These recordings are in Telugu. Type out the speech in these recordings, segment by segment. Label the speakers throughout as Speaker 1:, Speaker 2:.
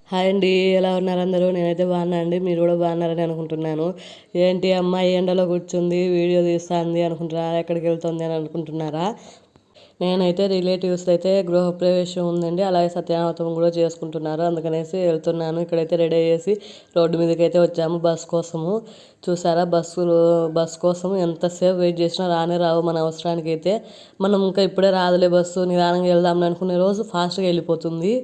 Speaker 1: హాయ్ అండి, ఎలా ఉన్నారు అందరూ? నేనైతే బాగున్నా అండి. మీరు కూడా బాగున్నారని అనుకుంటున్నాను. ఏంటి అమ్మాయి ఎండలో కూర్చుంది వీడియో తీస్తుంది అనుకుంటున్నారా? ఎక్కడికి వెళ్తుంది అని అనుకుంటున్నారా? నేనైతే రిలేటివ్స్ అయితే గృహప్రవేశం ఉందండి, అలాగే సత్యనారాయణ కూడా చేసుకుంటున్నారు, అందుకనేసి వెళ్తున్నాను. ఇక్కడైతే రెడీ అయ్యేసి రోడ్డు మీదకి అయితే వచ్చాము బస్ కోసము. చూసారా బస్ కోసం ఎంతసేపు వెయిట్ చేసినా రానే రావు మన అవసరానికి అయితే. మనం ఇంకా ఇప్పుడే రాదులే బస్సు, నిదానంగా వెళ్దాం అనుకునే రోజు ఫాస్ట్గా వెళ్ళిపోతుంది.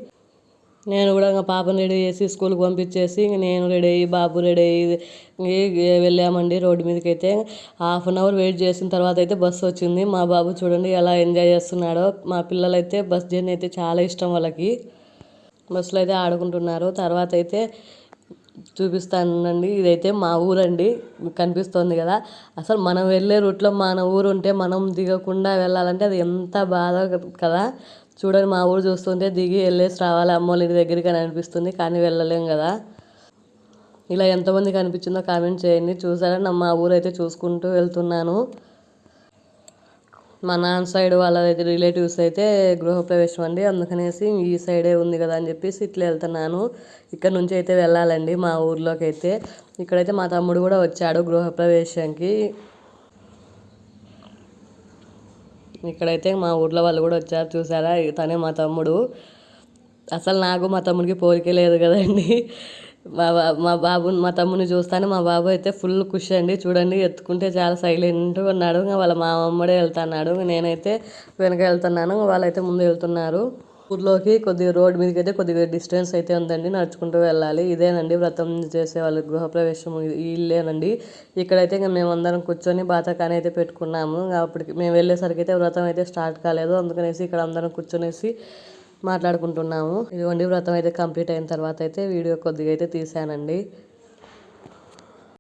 Speaker 1: నేను కూడా ఇంకా పాపను రెడీ చేసి స్కూల్కి పంపించేసి నేను రెడీ అయ్యి బాబు రెడీ అయ్యి వెళ్ళామండి రోడ్డు మీదకి అయితే. హాఫ్ అన్ అవర్ వెయిట్ చేసిన తర్వాత అయితే బస్సు వచ్చింది. మా బాబు చూడండి ఎలా ఎంజాయ్ చేస్తున్నాడో. మా పిల్లలైతే బస్ జర్నీ అయితే చాలా ఇష్టం వాళ్ళకి. బస్సులో అయితే ఆడుకుంటున్నారు. తర్వాత అయితే చూపిస్తానండి. ఇదైతే మా ఊరండి, కనిపిస్తుంది కదా. అసలు మనం వెళ్ళే రూట్లో మన ఊరు ఉంటే మనం దిగకుండా వెళ్ళాలంటే అది ఎంత బాధ కదా. చూడండి, మా ఊరు చూస్తుంటే దిగి వెళ్ళేసి రావాలి అమ్మోళ్ళ ఇంటి దగ్గరికి అని అనిపిస్తుంది, కానీ వెళ్ళలేం కదా. ఇలా ఎంతమందికి అనిపించిందో కామెంట్ చేయండి. చూసారా, మా ఊరు అయితే చూసుకుంటూ వెళ్తున్నాను. మా నాన్న సైడ్ వాళ్ళైతే రిలేటివ్స్ అయితే గృహప్రవేశం అండి, అందుకనేసి ఈ సైడే ఉంది కదా అని చెప్పేసి ఇట్లా వెళ్తున్నాను. ఇక్కడ నుంచి అయితే వెళ్ళాలండి మా ఊర్లోకి అయితే. ఇక్కడైతే మా తమ్ముడు కూడా వచ్చాడు గృహప్రవేశానికి. ఇక్కడైతే మా ఊర్లో వాళ్ళు కూడా వచ్చారు, చూసారా, తనే మా తమ్ముడు. అసలు నాకు మా తమ్ముడికి పోలికే లేదు కదండి. మా తమ్ముని చూస్తానే మా బాబు అయితే ఫుల్ ఖుషి అండి. చూడండి, ఎత్తుకుంటే చాలా సైలెంట్గా ఉన్నాడు. వాళ్ళ మా అమ్మడే వెళ్తున్నాడు, నేనైతే వెనక వెళ్తున్నాను, వాళ్ళైతే ముందు వెళ్తున్నారు. ఊర్లోకి కొద్దిగా రోడ్ మీదకి అయితే కొద్దిగా డిస్టెన్స్ అయితే ఉందండి, నడుచుకుంటూ వెళ్ళాలి. ఇదేనండి వ్రతం చేసే వాళ్ళ గృహప్రవేశం, ఇల్లేనండి. ఇక్కడైతే ఇంకా మేము అందరం కూర్చొని బాతకాని అయితే పెట్టుకున్నాము. అప్పటికి మేము వెళ్ళేసరికి అయితే వ్రతం అయితే స్టార్ట్ కాలేదు, అందుకనేసి ఇక్కడ అందరం కూర్చొనేసి మాట్లాడుకుంటున్నాము. ఇదిగోండి, వ్రతం అయితే కంప్లీట్ అయిన తర్వాత అయితే వీడియో కొద్దిగా అయితే తీసానండి.